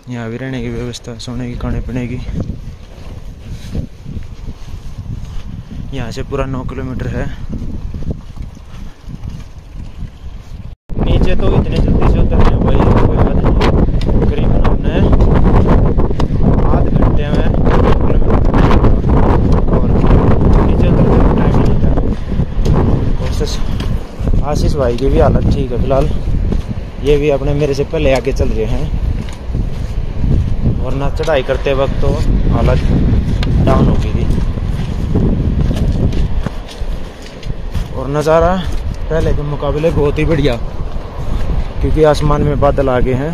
यहाँ भी रहने की व्यवस्था, सोने की, खाने पीने की। यहाँ से पूरा 9 किलोमीटर है। नीचे तो इतने जल्दी से उतरने हैं भाई, कोई बात नहीं। करीबन हमने आधे घंटे में 9 किलोमीटर और नीचे उतरने में टाइम नहीं लगा। और आशीष भाई की भी हालत ठीक है फिलहाल, ये भी अपने मेरे से पहले आगे चल रहे हैं, वरना चढ़ाई करते वक्त तो हालत डाउन हो गई थी। और नज़ारा पहले के मुकाबले बहुत ही बढ़िया, क्योंकि आसमान में बादल आ गए हैं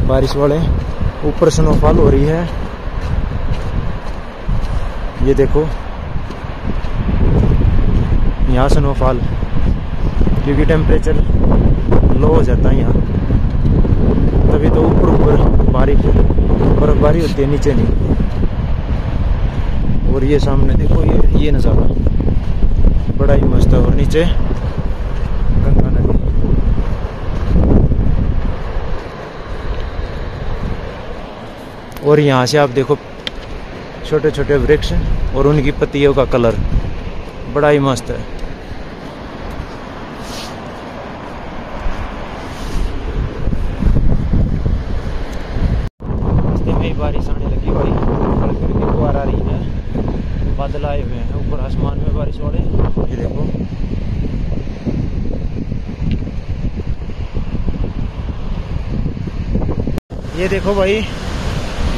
बारिश वाले, ऊपर स्नोफॉल हो रही है। ये देखो यहाँ स्नोफॉल, क्योंकि टेम्परेचर लो हो जाता है यहाँ, तभी तो ऊपर बर्फबारी होती है, नीचे नहीं। और ये सामने देखो ये नज़ारा बड़ा ही मस्त है, और नीचे गंगा नदी। और यहाँ से आप देखो छोटे छोटे वृक्ष और उनकी पत्तियों का कलर बड़ा ही मस्त है। रास्ते में ही बारिश आने लगी भाई, हल्की हल्की फुहार आ रही है, बादल आए हुए हैं ऊपर आसमान में बारिश वाले। ये देखो ये देखो भाई,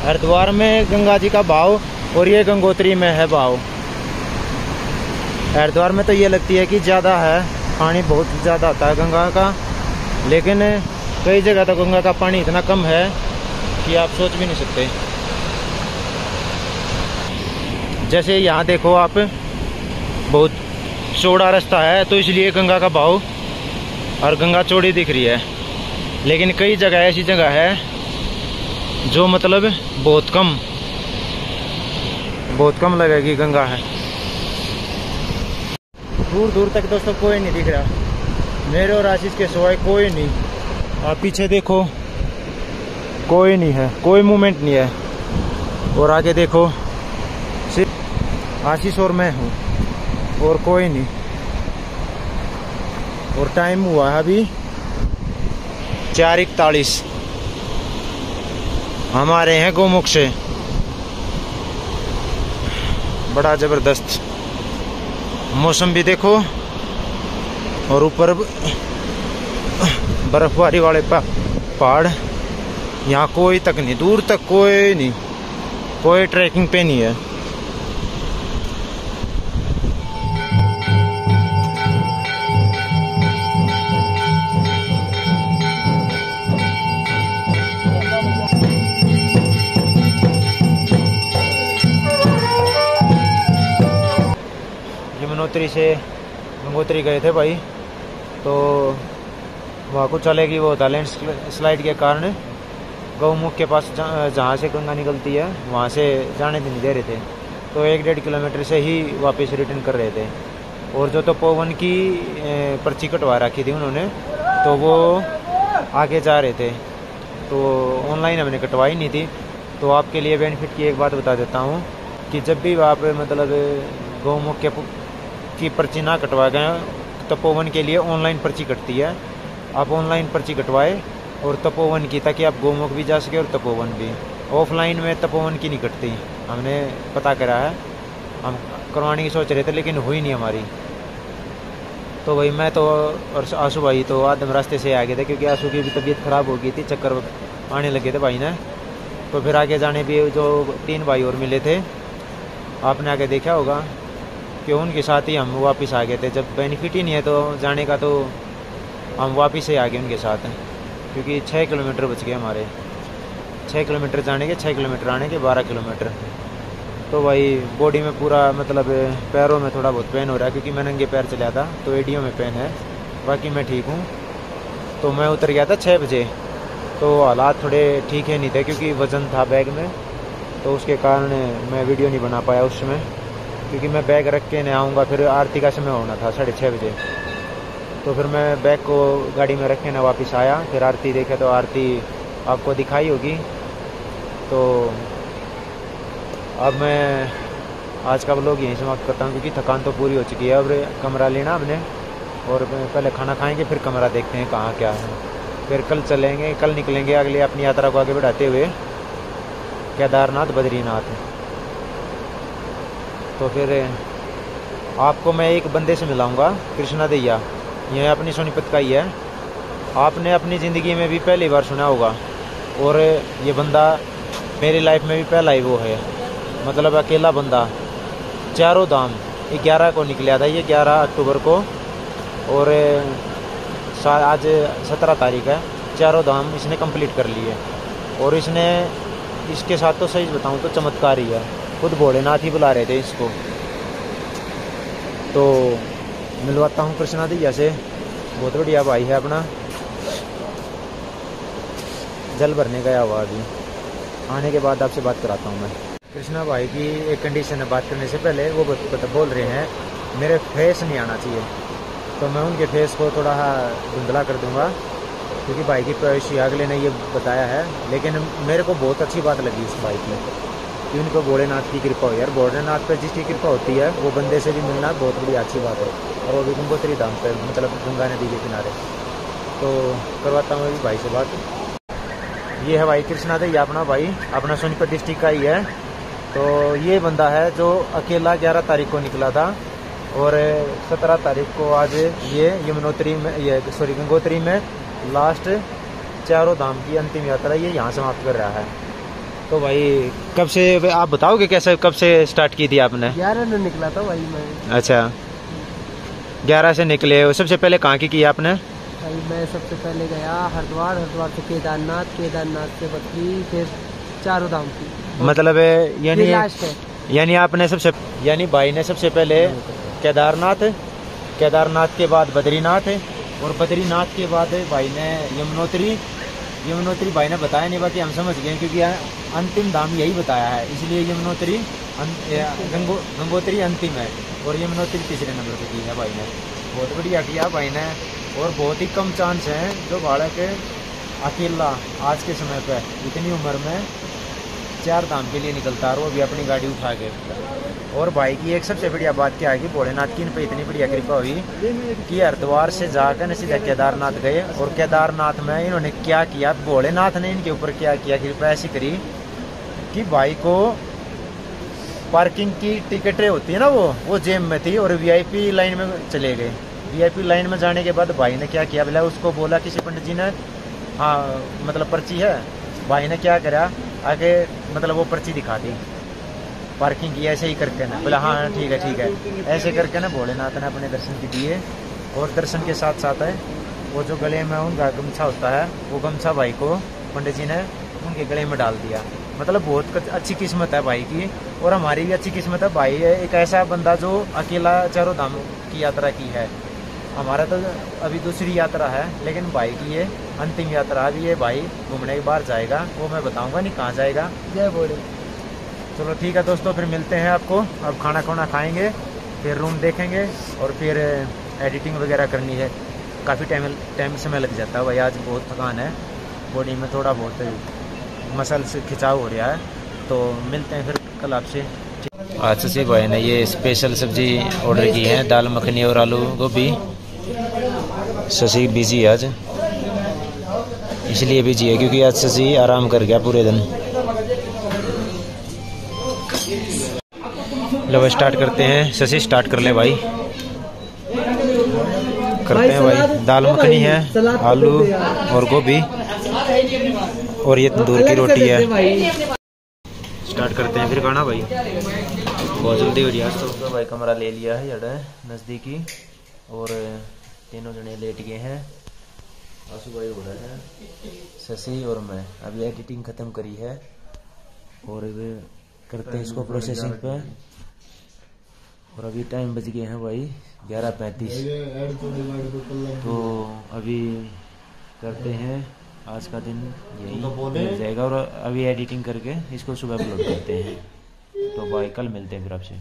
हरिद्वार में गंगा जी का भाव और ये गंगोत्री में है भाव। हरिद्वार में तो ये लगती है कि ज़्यादा है, पानी बहुत ज़्यादा आता है गंगा का, लेकिन कई जगह तो गंगा का पानी इतना कम है कि आप सोच भी नहीं सकते। जैसे यहाँ देखो आप, बहुत चौड़ा रास्ता है, तो इसलिए गंगा का भाव और गंगा चौड़ी दिख रही है। लेकिन कई जगह ऐसी जगह है जो मतलब बहुत कम लगेगी गंगा है। दूर दूर तक दोस्तों कोई नहीं दिख रहा, मेरे और आशीष के सिवाय कोई नहीं। आप पीछे देखो कोई नहीं है, कोई मूवमेंट नहीं है। और आगे देखो सिर्फ आशीष और मैं हूँ और कोई नहीं। और टाइम हुआ है अभी 4:41। हम आ रहे हैं गोमुख से। बड़ा जबरदस्त मौसम भी देखो, और ऊपर बर्फबारी वाले पहाड़, यहाँ कोई तक नहीं, दूर तक कोई नहीं, कोई ट्रैकिंग पे नहीं है। यमुनोत्री से गंगोत्री गए थे भाई, तो वहाँ को चलेगी वो था लैंड स्लाइड के कारण। गौमुख के पास जहाँ से गंगा निकलती है वहाँ से जाने नहीं दे रहे थे, तो 1-1.5 किलोमीटर से ही वापस रिटर्न कर रहे थे। और जो तो पवन की पर्ची कटवा रखी थी उन्होंने, तो वो आगे जा रहे थे, तो ऑनलाइन हमने कटवाई नहीं थी। तो आपके लिए बेनिफिट की एक बात बता देता हूँ कि जब भी आप मतलब गौमुख की पर्ची ना तपोवन के लिए ऑनलाइन पर्ची कटती है, आप ऑनलाइन पर्ची कटवाए और तपोवन की, ताकि आप गोमुख भी जा सके और तपोवन भी। ऑफलाइन में तपोवन की नहीं कटती, हमने पता करा है, हम करवाने की सोच रहे थे लेकिन हुई नहीं हमारी। तो भाई मैं तो और आंसू भाई तो आधम रास्ते से आ गए थे, क्योंकि आंसू की भी तबीयत ख़राब हो गई थी, चक्कर आने लगे थे भाई ने। तो फिर आगे जाने भी जो 3 भाई और मिले थे, आपने आगे देखा होगा कि उनके साथ ही हम वापस आ गए थे। जब बेनिफिट ही नहीं है तो जाने का, तो हम वापस ही आ गए उनके साथ, क्योंकि 6 किलोमीटर बच गए हमारे। 6 किलोमीटर जाने के, 6 किलोमीटर आने के, 12 किलोमीटर। तो भाई बॉडी में पूरा मतलब पैरों में थोड़ा बहुत पेन हो रहा है, क्योंकि मैं नंगे पैर चला था तो एडियो में पेन है, बाकी मैं ठीक हूँ। तो मैं उतर गया था 6 बजे, तो हालात थोड़े ठीक है नहीं थे, क्योंकि वज़न था बैग में, तो उसके कारण मैं वीडियो नहीं बना पाया उस समय, क्योंकि मैं बैग रख के नहीं आऊँगा, फिर आरती का समय होना था 6:30 बजे। तो फिर मैं बैग को गाड़ी में रख के ना वापस आया, फिर आरती देखे तो आरती आपको दिखाई होगी। तो अब मैं आज का व्लॉग यहीं समाप्त करता हूँ, क्योंकि थकान तो पूरी हो चुकी है। अब कमरा लेना हमने, और पहले खाना खाएंगे, फिर कमरा देखते हैं कहाँ क्या है, फिर कल चलेंगे, कल निकलेंगे अगली अपनी यात्रा को आगे बढ़ाते हुए केदारनाथ बद्रीनाथ। तो फिर आपको मैं एक बंदे से मिलाऊंगा, कृष्णा दैया, यह अपनी सोनीपत का ही है, आपने अपनी ज़िंदगी में भी पहली बार सुना होगा, और ये बंदा मेरी लाइफ में भी पहला ही वो है, मतलब अकेला बंदा। चारों धाम 11 को निकला था, ये 11 अक्टूबर को, और आज 17 तारीख है। चारों धाम इसने कंप्लीट कर लिए, और इसने इसके साथ तो सही बताऊं तो चमत्कार ही है, खुद भोलेनाथ ही बुला रहे थे इसको। तो मिलवाता हूँ कृष्णा दैया से, बहुत बढ़िया भाई है अपना, जल भरने गया हुआ अभी, आने के बाद आपसे बात कराता हूँ मैं। कृष्णा भाई की एक कंडीशन है बात करने से पहले, वो बोल रहे हैं मेरे फेस नहीं आना चाहिए, तो मैं उनके फेस को थोड़ा धुंधला कर दूंगा, क्योंकि भाई की प्रवेशी अगले ने ये बताया है। लेकिन मेरे को बहुत अच्छी बात लगी इस भाई की, कि उनको भोलेनाथ की कृपा हो यार, भोलेनाथ पर जिसकी कृपा होती है वो बंदे से भी मिलना बहुत बड़ी अच्छी बात है, और वो भी गंगोत्री धाम पर, मतलब गंगा नदी के किनारे। तो करवाता हूँ अभी भाई से बात। ये है भाई कृष्णा दैया, अपना भाई, अपना सोनीपत डिस्ट्रिक्ट का ही है। तो ये बंदा है जो अकेला 11 तारीख को निकला था, और 17 तारीख को आज ये यमुनोत्री में, ये सॉरी गंगोत्री में लास्ट चारों धाम की अंतिम यात्रा ये यहाँ समाप्त कर रहा है। तो भाई कब से, आप बताओगे कैसे, कब से स्टार्ट की थी आपने? 11 में निकला था भाई मैं। अच्छा 11 से निकले। सबसे पहले कहाँ की आपने? भाई मैं सबसे पहले गया हरिद्वार, हरिद्वार से केदारनाथ, केदारनाथ से बद्री, फिर चारों धाम की। मतलब यानी आपने सबसे, यानी भाई ने सबसे पहले केदारनाथ, केदारनाथ के बाद बद्रीनाथ, और बद्रीनाथ के बाद भाई ने यमुनोत्री, यमुनोत्री भाई ने बताया नहीं, बाकी हम समझ गए, क्योंकि अंतिम धाम यही बताया है, इसलिए यमुनोत्री गंगोत्री अंतिम है, और यमुनोत्री तीसरे नंबर पे की है भाई ने। बहुत बढ़िया किया भाई ने, और बहुत ही कम चांस है जो बालक अकेला आज के समय पे इतनी उम्र में 4 धाम के लिए निकलता है, वो भी अपनी गाड़ी उठा के। और भाई की एक सबसे बढ़िया बात क्या है कि भोलेनाथ की इन पर इतनी बढ़िया कृपा हुई कि हरिद्वार से जाकर सीधा केदारनाथ गए, और केदारनाथ में इन्होंने क्या किया, भोलेनाथ ने इनके ऊपर क्या किया, कृपा ऐसी करी कि भाई को पार्किंग की टिकटें होती है ना, वो जेब में थी, और वीआईपी लाइन में चले गए। वीआईपी लाइन में जाने के बाद भाई ने क्या किया, बोला उसको बोला किसी पंडित जी ने, हाँ मतलब पर्ची है, भाई ने क्या करा, आगे मतलब वो पर्ची दिखा दी पार्किंग की, ऐसे ही करके ना, बोला हाँ ठीक है, ऐसे करके ना भोलेनाथ ने अपने दर्शन दिए। और दर्शन के साथ साथ है वो जो गले में उनका गमछा होता है, वो गमछा भाई को पंडित जी ने उनके गले में डाल दिया। मतलब बहुत अच्छी किस्मत है भाई की, और हमारी भी अच्छी किस्मत है। भाई है एक ऐसा बंदा जो अकेला चारों धाम की यात्रा की है। हमारा तो अभी दूसरी यात्रा है, लेकिन भाई की ये अंतिम यात्रा। अभी ये भाई घूमने के बाहर जाएगा, वो मैं बताऊंगा नहीं कहाँ जाएगा। जय भोले। चलो ठीक है दोस्तों, फिर मिलते हैं आपको। अब खाना खाना खाएंगे, फिर रूम देखेंगे, और फिर एडिटिंग वगैरह करनी है। काफ़ी टाइम समय लग जाता है भाई, आज बहुत थकान है, बॉडी में थोड़ा बहुत मसल से खिंचाव हो रहा है। तो मिलते हैं फिर कल आपसे। आज से भाई ने ये स्पेशल सब्जी ऑर्डर की है, दाल मखनी और आलू गोभी। शशि बिजी है आज, इसलिए बिजी है क्योंकि आज शशि आराम कर गया पूरे दिन। लो स्टार्ट करते हैं, शशि स्टार्ट कर ले भाई। करते हैं भाई। दाल मखनी है, आलू और गोभी, और ये तंदूर की रोटी है। स्टार्ट करते हैं फिर खाना भाई, बहुत जल्दी हो गया। तो भाई कमरा ले लिया है जड़ा नज़दीकी, और तीनों जने लेट गए हैं। आंसू भाई हो रहा है, शशि और मैं अभी एडिटिंग ख़त्म करी है, और करते हैं इसको प्रोसेसिंग पे। और अभी टाइम बज गए हैं भाई 11:35, तो अभी करते हैं आज का दिन यही हो जाएगा, और अभी एडिटिंग करके इसको सुबह अपलोड करते हैं। तो भाई कल मिलते हैं फिर आपसे।